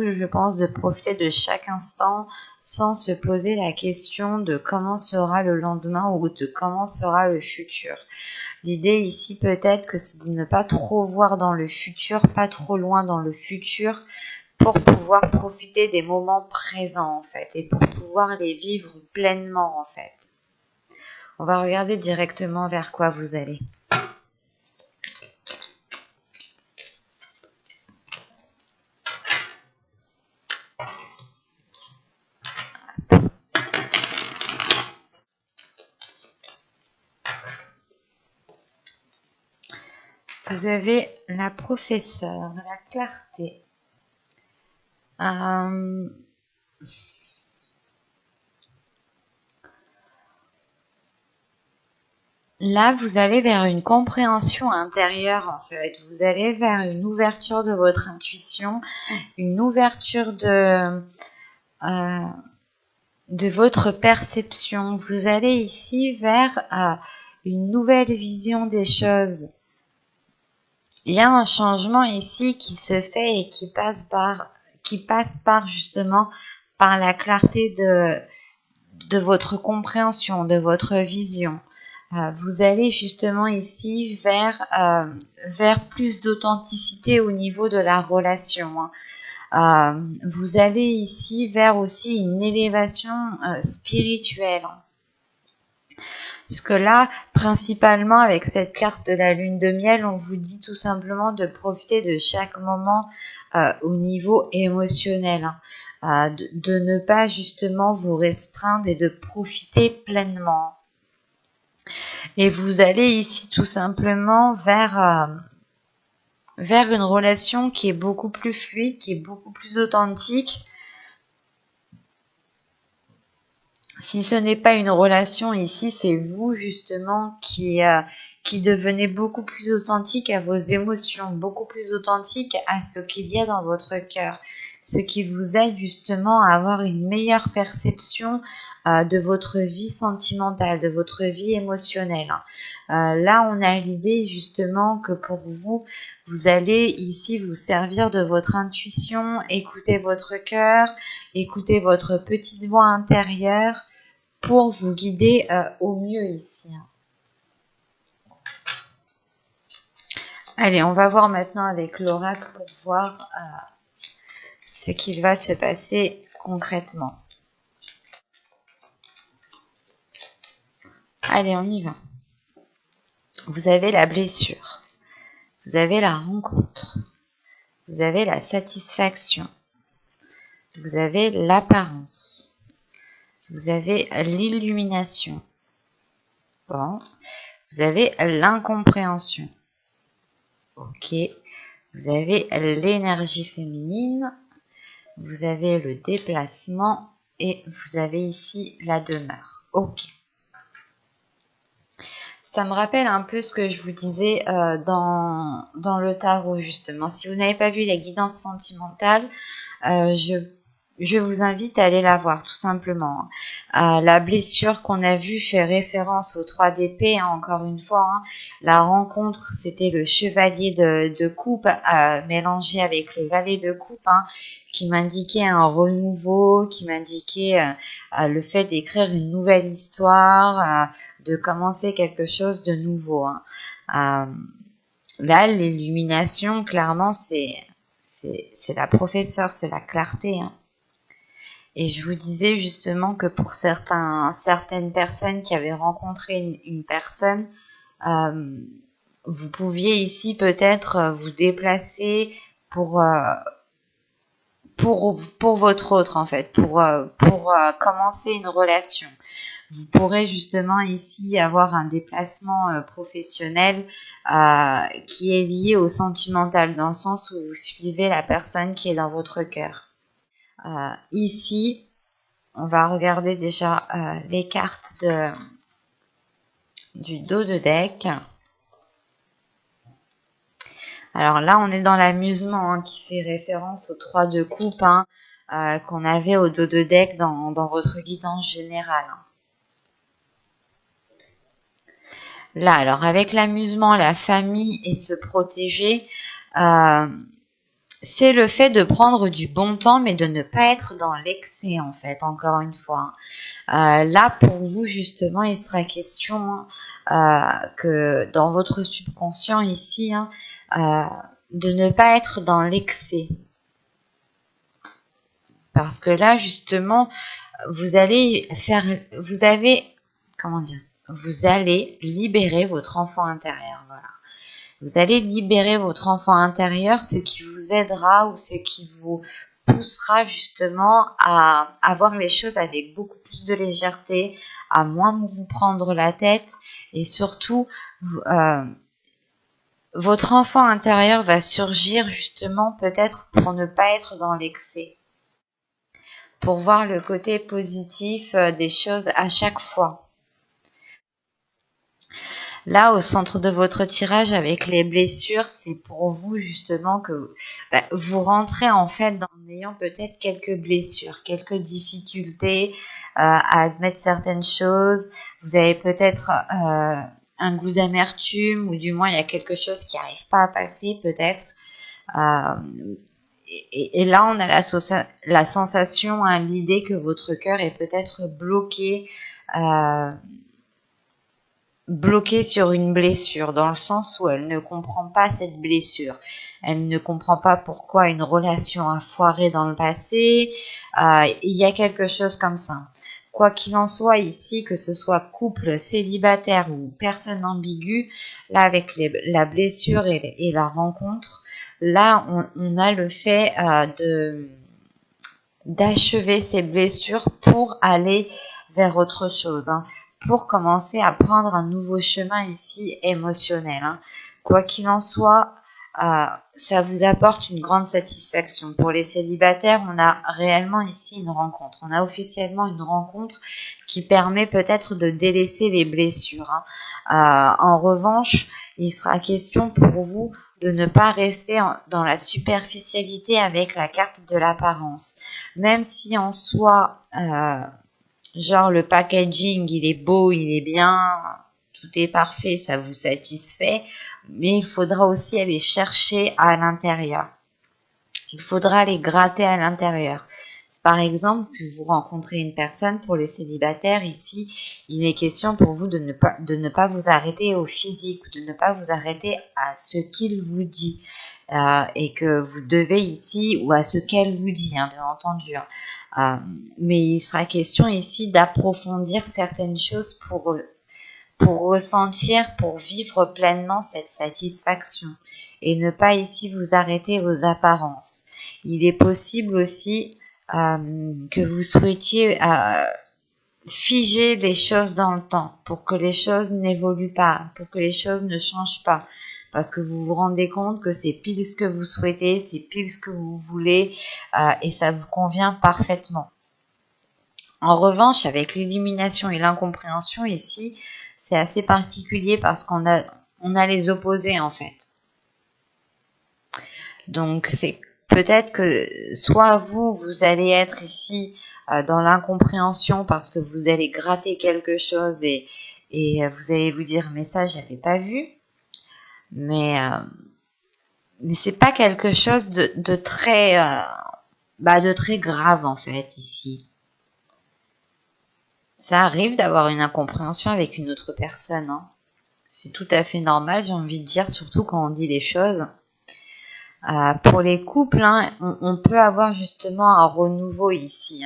je pense, de profiter de chaque instant sans se poser la question de comment sera le lendemain ou de comment sera le futur. L'idée ici peut-être que c'est de ne pas trop voir dans le futur, pas trop loin dans le futur, pour pouvoir profiter des moments présents en fait et pour pouvoir les vivre pleinement en fait. On va regarder directement vers quoi vous allez. Vous avez la professeure, la clarté. Là, vous allez vers une compréhension intérieure, en fait. Vous allez vers une ouverture de votre intuition, une ouverture de votre perception. Vous allez ici vers une nouvelle vision des choses. Il y a un changement ici qui se fait et qui passe par justement par la clarté de votre compréhension, de votre vision. Vous allez justement ici vers plus d'authenticité au niveau de la relation. Vous allez ici vers aussi une élévation spirituelle. Parce que là, principalement avec cette carte de la lune de miel, on vous dit tout simplement de profiter de chaque moment au niveau émotionnel. De ne pas justement vous restreindre et de profiter pleinement. Et vous allez ici tout simplement vers une relation qui est beaucoup plus fluide, qui est beaucoup plus authentique. Si ce n'est pas une relation ici, c'est vous justement qui devenez beaucoup plus authentique à vos émotions, beaucoup plus authentique à ce qu'il y a dans votre cœur, ce qui vous aide justement à avoir une meilleure perception de votre vie sentimentale, de votre vie émotionnelle. Là, on a l'idée justement que pour vous, vous allez ici vous servir de votre intuition, écouter votre cœur, écouter votre petite voix intérieure pour vous guider au mieux ici. Allez, on va voir maintenant avec l'oracle pour voir ce qu'il va se passer concrètement. Allez, on y va. Vous avez la blessure, vous avez la rencontre, vous avez la satisfaction, vous avez l'apparence, vous avez l'illumination, bon, vous avez l'incompréhension, ok, vous avez l'énergie féminine, vous avez le déplacement et vous avez ici la demeure, ok. Ça me rappelle un peu ce que je vous disais dans le tarot justement. Si vous n'avez pas vu la guidance sentimentale, je vous invite à aller la voir tout simplement. La blessure qu'on a vue fait référence aux 3 d'épée, encore une fois. La rencontre, c'était le chevalier de coupe mélangé avec le valet de coupe, qui m'indiquait un renouveau, qui m'indiquait le fait d'écrire une nouvelle histoire, de commencer quelque chose de nouveau. Là, l'illumination, clairement, c'est la professeure, c'est la clarté. Et je vous disais justement que pour certaines personnes qui avaient rencontré une personne, vous pouviez ici peut-être vous déplacer pour votre autre en fait, pour commencer une relation. Vous pourrez justement ici avoir un déplacement professionnel qui est lié au sentimental, dans le sens où vous suivez la personne qui est dans votre cœur. Ici, on va regarder déjà les cartes du dos de deck. Alors là, on est dans l'amusement qui fait référence aux 3 de coupe qu'on avait au dos de deck dans votre guidance générale. Là, alors avec l'amusement, la famille et se protéger, c'est le fait de prendre du bon temps, mais de ne pas être dans l'excès, en fait, encore une fois. Là, pour vous, justement, il sera question que dans votre subconscient ici, de ne pas être dans l'excès. Parce que là, justement, vous allez libérer votre enfant intérieur, voilà. Vous allez libérer votre enfant intérieur, ce qui vous aidera ou ce qui vous poussera justement à voir les choses avec beaucoup plus de légèreté, à moins vous prendre la tête et surtout, votre enfant intérieur va surgir justement peut-être pour ne pas être dans l'excès, pour voir le côté positif des choses à chaque fois. Là, au centre de votre tirage avec les blessures, c'est pour vous justement que vous rentrez en fait en ayant peut-être quelques blessures, quelques difficultés à admettre certaines choses. Vous avez peut-être un goût d'amertume ou du moins il y a quelque chose qui n'arrive pas à passer peut-être. Et là, on a la sensation, l'idée que votre cœur est peut-être bloquée sur une blessure, dans le sens où elle ne comprend pas cette blessure. Elle ne comprend pas pourquoi une relation a foiré dans le passé. Il y a quelque chose comme ça. Quoi qu'il en soit ici, que ce soit couple célibataire ou personne ambiguë, là avec la blessure et la rencontre, là on a le fait d'achever ces blessures pour aller vers autre chose, pour commencer à prendre un nouveau chemin ici émotionnel. Quoi qu'il en soit, ça vous apporte une grande satisfaction. Pour les célibataires, on a réellement ici une rencontre. On a officiellement une rencontre qui permet peut-être de délaisser les blessures. En revanche, il sera question pour vous de ne pas rester dans la superficialité avec la carte de l'apparence. Même si en soi, genre le packaging, il est beau, il est bien, tout est parfait, ça vous satisfait, mais il faudra aussi aller chercher à l'intérieur. Il faudra aller gratter à l'intérieur. Par exemple, si vous rencontrez une personne, pour les célibataires ici, il est question pour vous de ne pas vous arrêter au physique, de ne pas vous arrêter à ce qu'il vous dit. Et que vous devez ici, ou à ce qu'elle vous dit, bien entendu. Mais il sera question ici d'approfondir certaines choses pour ressentir, pour vivre pleinement cette satisfaction et ne pas ici vous arrêter aux apparences. Il est possible aussi que vous souhaitiez figer les choses dans le temps pour que les choses n'évoluent pas, pour que les choses ne changent pas. Parce que vous vous rendez compte que c'est pile ce que vous souhaitez, c'est pile ce que vous voulez et ça vous convient parfaitement. En revanche, avec l'élimination et l'incompréhension ici, c'est assez particulier parce qu'on a les opposés en fait. Donc c'est peut-être que soit vous allez être ici dans l'incompréhension parce que vous allez gratter quelque chose et vous allez vous dire mais ça j'avais pas vu. Mais c'est pas quelque chose de très grave en fait ici. Ça arrive d'avoir une incompréhension avec une autre personne. C'est tout à fait normal, j'ai envie de dire, surtout quand on dit les choses. Pour les couples, on peut avoir justement un renouveau ici.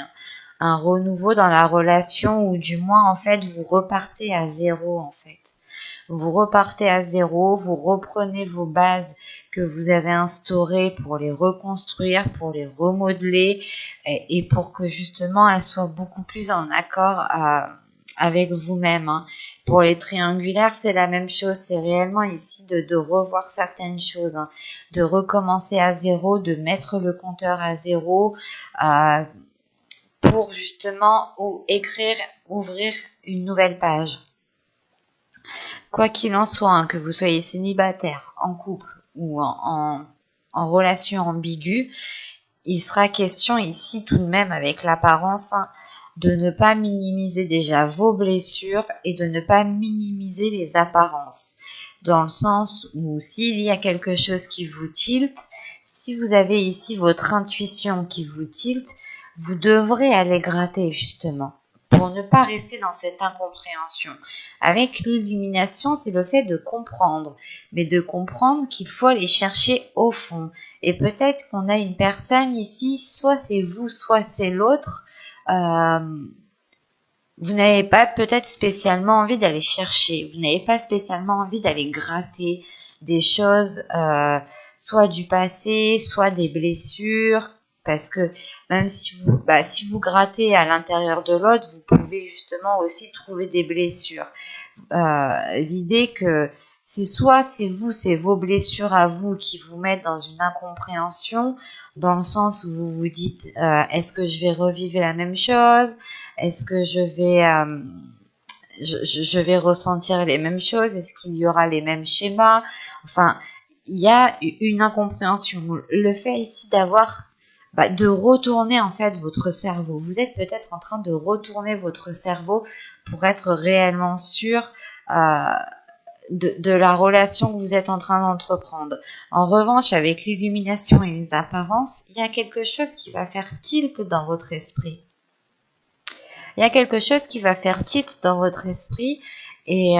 Un renouveau dans la relation ou du moins en fait vous repartez à zéro en fait. Vous repartez à zéro, vous reprenez vos bases que vous avez instaurées pour les reconstruire, pour les remodeler et pour que justement elles soient beaucoup plus en accord avec vous-même. Pour les triangulaires, c'est la même chose. C'est réellement ici de revoir certaines choses, de recommencer à zéro, de mettre le compteur à zéro pour justement ouvrir une nouvelle page. Quoi qu'il en soit, que vous soyez célibataire, en couple ou en relation ambiguë, il sera question ici tout de même avec l'apparence de ne pas minimiser déjà vos blessures et de ne pas minimiser les apparences. Dans le sens où s'il y a quelque chose qui vous tilte, si vous avez ici votre intuition qui vous tilte, vous devrez aller gratter justement pour ne pas rester dans cette incompréhension. Avec l'illumination, c'est le fait de comprendre, mais de comprendre qu'il faut aller chercher au fond. Et peut-être qu'on a une personne ici, soit c'est vous, soit c'est l'autre. Vous n'avez pas peut-être spécialement envie d'aller chercher, vous n'avez pas spécialement envie d'aller gratter des choses, soit du passé, soit des blessures, parce que même si vous grattez à l'intérieur de l'autre, vous pouvez justement aussi trouver des blessures. L'idée que c'est vous, c'est vos blessures à vous qui vous mettent dans une incompréhension, dans le sens où vous vous dites est-ce que je vais revivre la même chose, est-ce que je vais ressentir les mêmes choses, est-ce qu'il y aura les mêmes schémas, enfin il y a une incompréhension. Le fait ici de retourner en fait votre cerveau. Vous êtes peut-être en train de retourner votre cerveau pour être réellement sûr de la relation que vous êtes en train d'entreprendre. En revanche, avec l'illumination et les apparences, il y a quelque chose qui va faire tilt dans votre esprit. Il y a quelque chose qui va faire tilt dans votre esprit et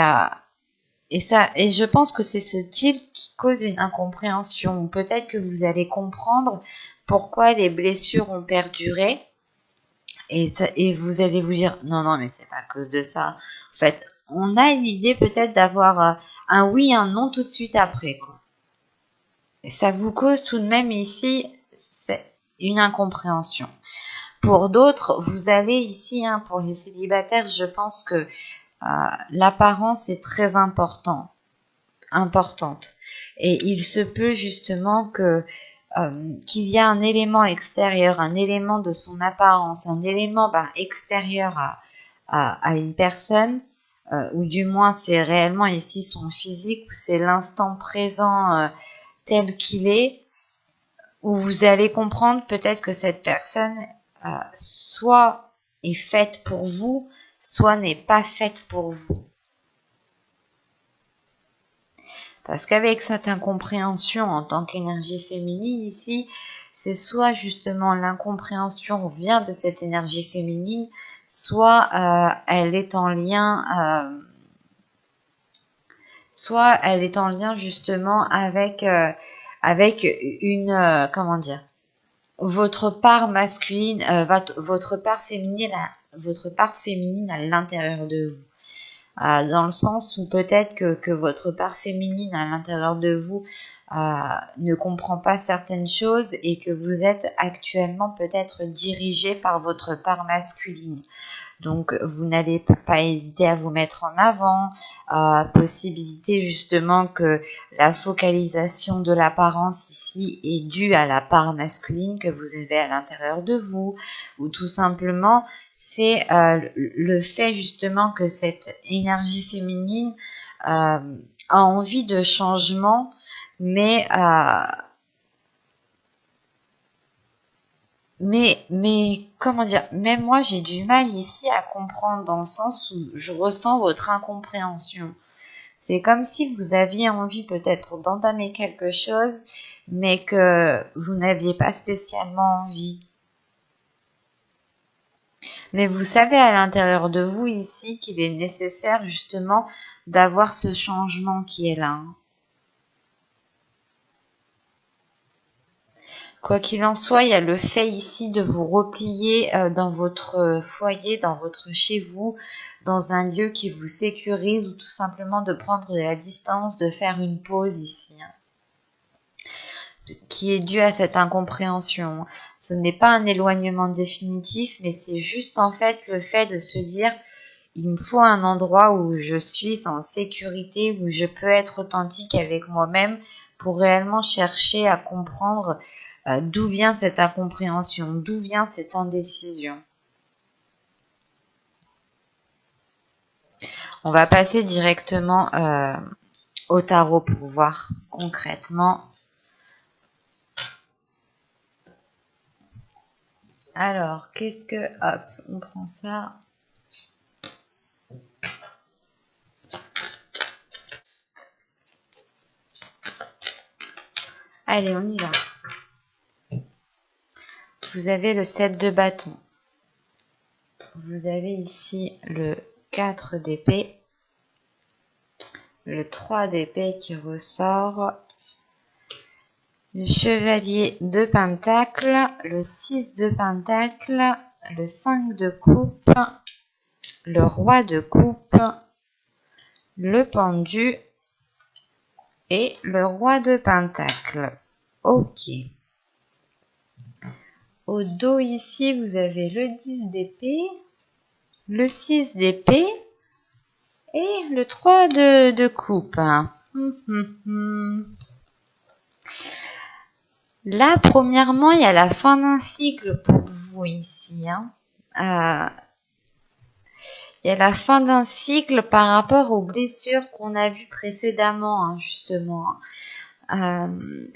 je pense que c'est ce tilt qui cause une incompréhension. Peut-être que vous allez comprendre pourquoi les blessures ont perduré et vous allez vous dire non mais c'est pas à cause de ça. En fait, on a une idée peut-être d'avoir un oui, un non tout de suite après, quoi. Et ça vous cause tout de même ici une incompréhension. Pour d'autres, vous allez ici, pour les célibataires, je pense que l'apparence est très importante. Et il se peut justement qu'il y a un élément extérieur, un élément de son apparence, un élément extérieur à une personne, ou du moins c'est réellement ici son physique, ou c'est l'instant présent tel qu'il est, où vous allez comprendre peut-être que cette personne soit est faite pour vous, soit n'est pas faite pour vous. Parce qu'avec cette incompréhension en tant qu'énergie féminine ici, c'est soit justement l'incompréhension vient de cette énergie féminine, soit elle est en lien justement avec une votre part masculine, votre part féminine à l'intérieur de vous. Dans le sens où peut-être que votre part féminine à l'intérieur de vous ne comprend pas certaines choses et que vous êtes actuellement peut-être dirigé par votre part masculine. Donc, vous n'allez pas hésiter à vous mettre en avant, possibilité justement que la focalisation de l'apparence ici est due à la part masculine que vous avez à l'intérieur de vous, ou tout simplement, c'est le fait justement que cette énergie féminine a envie de changement, mais comment dire, même moi j'ai du mal ici à comprendre dans le sens où je ressens votre incompréhension. C'est comme si vous aviez envie peut-être d'entamer quelque chose, mais que vous n'aviez pas spécialement envie. Mais vous savez à l'intérieur de vous ici qu'il est nécessaire justement d'avoir ce changement qui est là. Quoi qu'il en soit, il y a le fait ici de vous replier dans votre foyer, dans votre chez vous, dans un lieu qui vous sécurise ou tout simplement de prendre de la distance, de faire une pause ici, qui est due à cette incompréhension. Ce n'est pas un éloignement définitif, mais c'est juste en fait le fait de se dire il me faut un endroit où je suis en sécurité, où je peux être authentique avec moi-même pour réellement chercher à comprendre d'où vient cette incompréhension, d'où vient cette indécision. On va passer directement au tarot pour voir concrètement. Alors, hop, on prend ça. Allez, on y va. vous avez le 7 de bâton. Vous avez ici le 4 d'épée, le 3 d'épée qui ressort, le chevalier de pentacle, le 6 de pentacle, le 5 de coupe, le roi de coupe, le pendu et le roi de pentacle. Ok. Au dos ici, vous avez le 10 d'épée, le 6 d'épée et le 3 de coupe. Là, premièrement, il y a la fin d'un cycle pour vous ici. Il y a la fin d'un cycle par rapport aux blessures qu'on a vues précédemment, justement.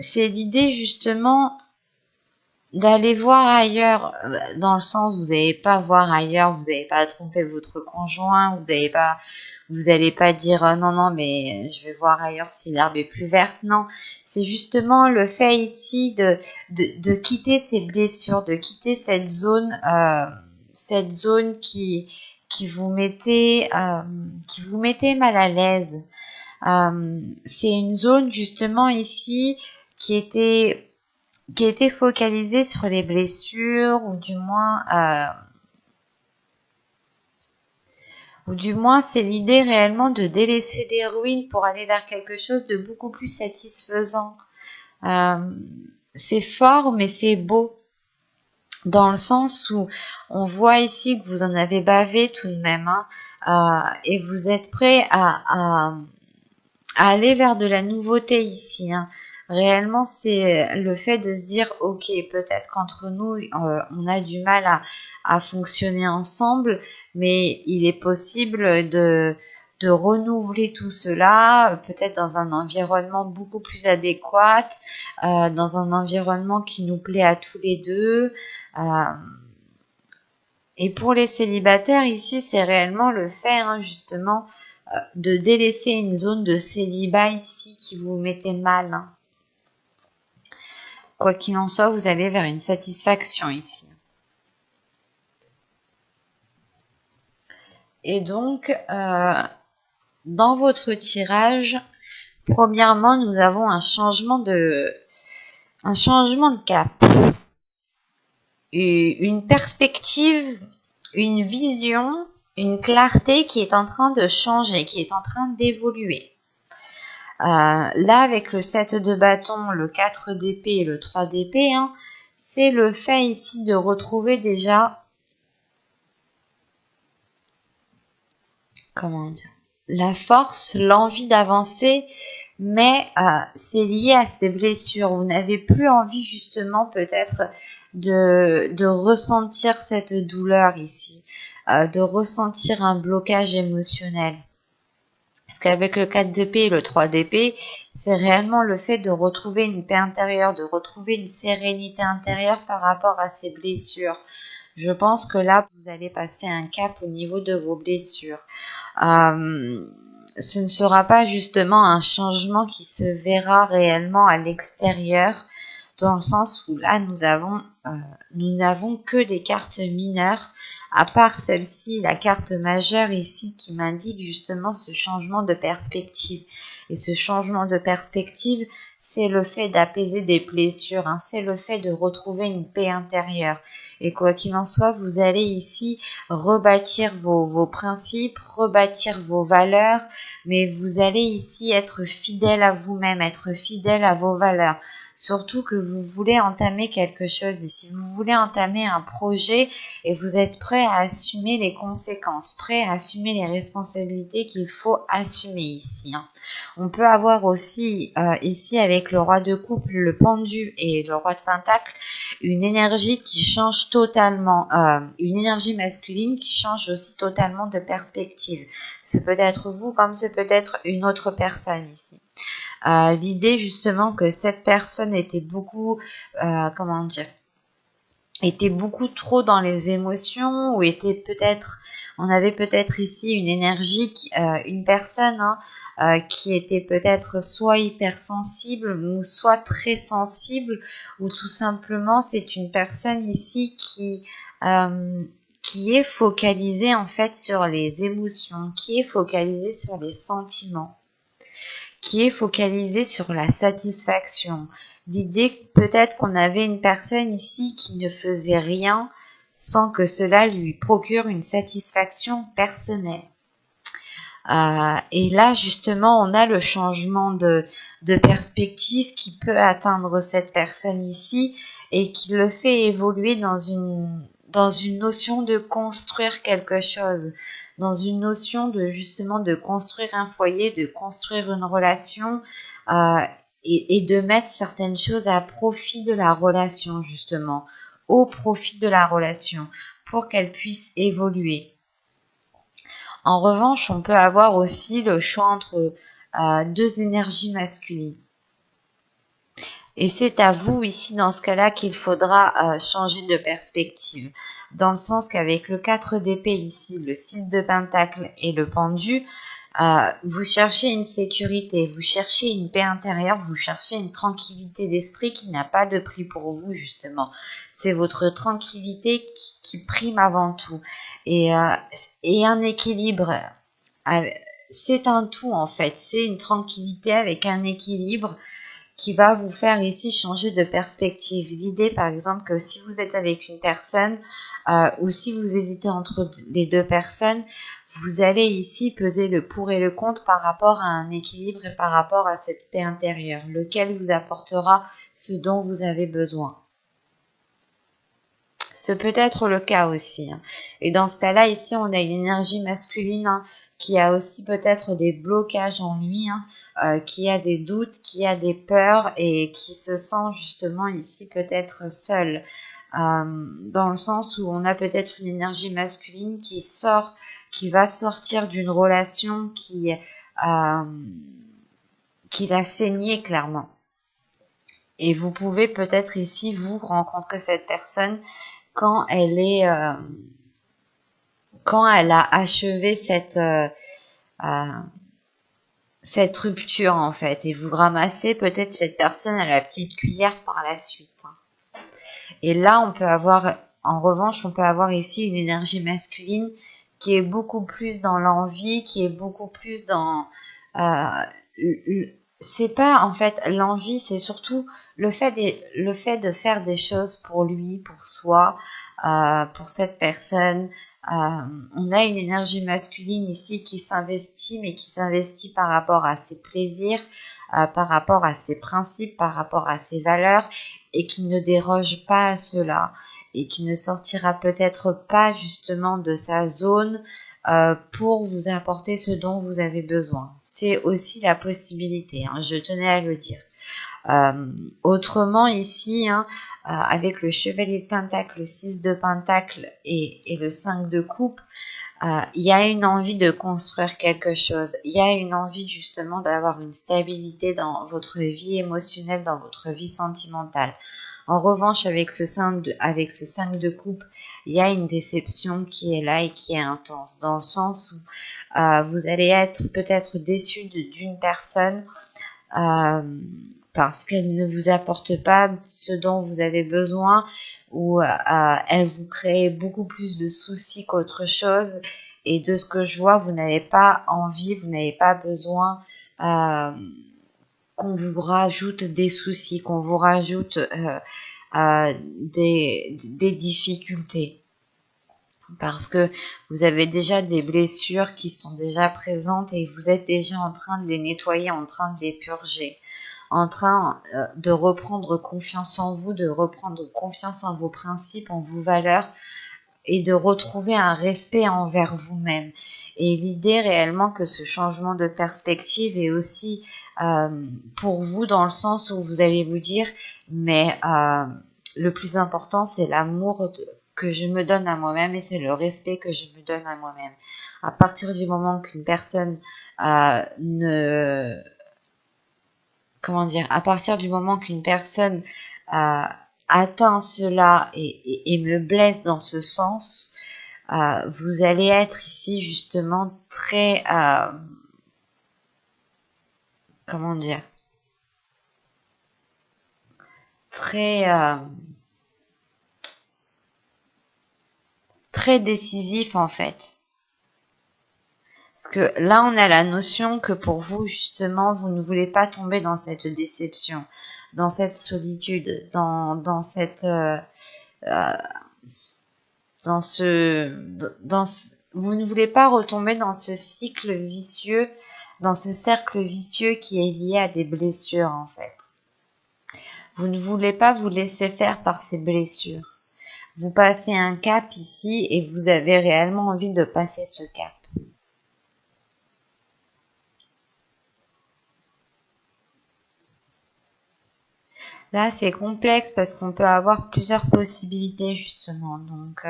C'est l'idée, justement, d'aller voir ailleurs, dans le sens, vous n'allez pas voir ailleurs, vous n'allez pas tromper votre conjoint, vous n'allez pas dire non, mais je vais voir ailleurs si l'herbe est plus verte. Non, c'est justement le fait ici de quitter ces blessures, de quitter cette zone qui vous mettait mal à l'aise. C'est une zone justement ici qui était focalisée sur les blessures, ou du moins c'est l'idée réellement de délaisser des ruines pour aller vers quelque chose de beaucoup plus satisfaisant. C'est fort, mais c'est beau, dans le sens où on voit ici que vous en avez bavé tout de même, et vous êtes prêt à aller vers de la nouveauté ici. Réellement, c'est le fait de se dire, ok, peut-être qu'entre nous, on a du mal à fonctionner ensemble, mais il est possible de renouveler tout cela, peut-être dans un environnement beaucoup plus adéquat, dans un environnement qui nous plaît à tous les deux. Et pour les célibataires, ici, c'est réellement le fait, justement, de délaisser une zone de célibat ici qui vous mettait mal. Quoi qu'il en soit, vous allez vers une satisfaction ici. Et donc, dans votre tirage, premièrement, nous avons un changement de cap. Une perspective, une vision, une clarté qui est en train de changer, qui est en train d'évoluer. Là, avec le 7 de bâton, le 4 d'épée et le 3 d'épée, c'est le fait ici de retrouver déjà, la force, l'envie d'avancer, mais c'est lié à ces blessures. Vous n'avez plus envie justement peut-être de ressentir cette douleur ici, de ressentir un blocage émotionnel. Parce qu'avec le 4 d'épée et le 3 d'épée, c'est réellement le fait de retrouver une paix intérieure, de retrouver une sérénité intérieure par rapport à ces blessures. Je pense que là, vous allez passer un cap au niveau de vos blessures. Ce ne sera pas justement un changement qui se verra réellement à l'extérieur, dans le sens où là, nous n'avons que des cartes mineures, à part celle-ci, la carte majeure ici, qui m'indique justement ce changement de perspective. Et ce changement de perspective, c'est le fait d'apaiser des blessures, c'est le fait de retrouver une paix intérieure. Et quoi qu'il en soit, vous allez ici rebâtir vos principes, rebâtir vos valeurs, mais vous allez ici être fidèle à vous-même, être fidèle à vos valeurs. Surtout que vous voulez entamer quelque chose ici, vous voulez entamer un projet et vous êtes prêt à assumer les conséquences, prêt à assumer les responsabilités qu'il faut assumer ici. On peut avoir aussi ici avec le roi de coupe, le pendu et le roi de pentacle, une énergie qui change totalement, une énergie masculine qui change aussi totalement de perspective. Ce peut être vous comme ce peut être une autre personne ici. L'idée justement que cette personne était beaucoup, était beaucoup trop dans les émotions, ou on avait peut-être ici une énergie, une personne qui était peut-être soit hypersensible ou soit très sensible, ou tout simplement c'est une personne ici qui est focalisée en fait sur les émotions, qui est focalisée sur les sentiments, qui est focalisée sur la satisfaction. L'idée peut-être qu'on avait une personne ici qui ne faisait rien sans que cela lui procure une satisfaction personnelle. Et là, justement, on a le changement de perspective qui peut atteindre cette personne ici et qui le fait évoluer dans une notion de construire quelque chose, dans une notion de justement de construire un foyer, de construire une relation et de mettre certaines choses à profit de la relation, justement, au profit de la relation, pour qu'elle puisse évoluer. En revanche, on peut avoir aussi le choix entre deux énergies masculines. Et c'est à vous ici, dans ce cas-là, qu'il faudra changer de perspective. Dans le sens qu'avec le 4 d'épée ici, le 6 de pentacle et le pendu, vous cherchez une sécurité, vous cherchez une paix intérieure, vous cherchez une tranquillité d'esprit qui n'a pas de prix pour vous, justement. C'est votre tranquillité qui prime avant tout. Et un équilibre, c'est un tout en fait, c'est une tranquillité avec un équilibre qui va vous faire ici changer de perspective. L'idée par exemple que si vous êtes avec une personne ou si vous hésitez entre les deux personnes, vous allez ici peser le pour et le contre par rapport à un équilibre et par rapport à cette paix intérieure, lequel vous apportera ce dont vous avez besoin. Ce peut être le cas aussi. Et dans ce cas-là, ici, on a une énergie masculine qui a aussi peut-être des blocages en lui, qui a des doutes, qui a des peurs et qui se sent justement ici peut-être seul. Dans le sens où on a peut-être une énergie masculine qui va sortir d'une relation qui l'a saigné clairement. Et vous pouvez peut-être ici, vous, rencontrer cette personne quand elle a achevé cette rupture en fait, et vous ramassez peut-être cette personne à la petite cuillère par la suite. Et là, en revanche, on peut avoir ici une énergie masculine qui est beaucoup plus dans l'envie, qui est beaucoup plus dans c'est pas en fait l'envie, c'est surtout le fait de faire des choses pour lui, pour soi, pour cette personne. On a une énergie masculine ici qui s'investit, mais qui s'investit par rapport à ses plaisirs, par rapport à ses principes, par rapport à ses valeurs, et qui ne déroge pas à cela, et qui ne sortira peut-être pas justement de sa zone pour vous apporter ce dont vous avez besoin. C'est aussi la possibilité, je tenais à le dire. Autrement ici, avec le chevalier de pentacle, le 6 de pentacle et le 5 de coupe, il y a une envie de construire quelque chose. Il y a une envie justement d'avoir une stabilité dans votre vie émotionnelle, dans votre vie sentimentale. En revanche, avec ce 5 de coupe, il y a une déception qui est là et qui est intense, dans le sens où vous allez être peut-être déçu d'une personne parce qu'elle ne vous apporte pas ce dont vous avez besoin, ou elle vous crée beaucoup plus de soucis qu'autre chose. Et de ce que je vois, vous n'avez pas envie, vous n'avez pas besoin qu'on vous rajoute des soucis, qu'on vous rajoute des difficultés. Parce que vous avez déjà des blessures qui sont déjà présentes et vous êtes déjà en train de les nettoyer, en train de les purger, en train de reprendre confiance en vous, de reprendre confiance en vos principes, en vos valeurs, et de retrouver un respect envers vous-même. Et l'idée réellement que ce changement de perspective est aussi pour vous, dans le sens où vous allez vous dire, mais le plus important, c'est l'amour que je me donne à moi-même, et c'est le respect que je me donne à moi-même. À partir du moment qu'une personne à partir du moment qu'une personne atteint cela et me blesse dans ce sens, vous allez être ici justement très comment dire, très, très décisif en fait. Parce que là, on a la notion que pour vous, justement, vous ne voulez pas tomber dans cette déception, dans cette solitude, dans cette, euh, vous ne voulez pas retomber dans ce cycle vicieux, dans ce cercle vicieux qui est lié à des blessures, en fait. Vous ne voulez pas vous laisser faire par ces blessures. Vous passez un cap ici et vous avez réellement envie de passer ce cap. Là, c'est complexe parce qu'on peut avoir plusieurs possibilités justement. Donc,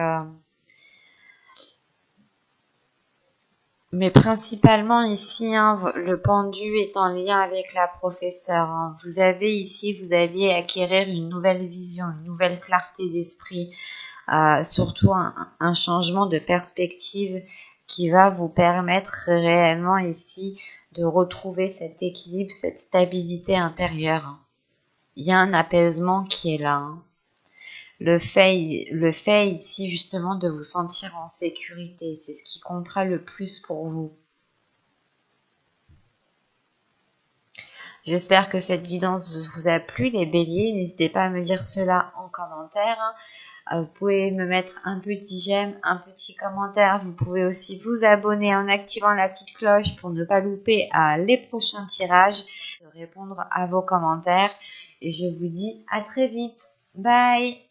mais principalement ici, hein, le pendu est en lien avec la professeure. Hein. Vous avez ici, vous alliez acquérir une nouvelle vision, une nouvelle clarté d'esprit, surtout un changement de perspective qui va vous permettre réellement ici de retrouver cet équilibre, cette stabilité intérieure. Il y a un apaisement qui est là. Hein. Le fait ici justement de vous sentir en sécurité, c'est ce qui comptera le plus pour vous. J'espère que cette guidance vous a plu, les béliers. N'hésitez pas à me dire cela en commentaire. Vous pouvez me mettre un petit j'aime, un petit commentaire. Vous pouvez aussi vous abonner en activant la petite cloche pour ne pas louper les prochains tirages, répondre à vos commentaires. Et je vous dis à très vite. Bye!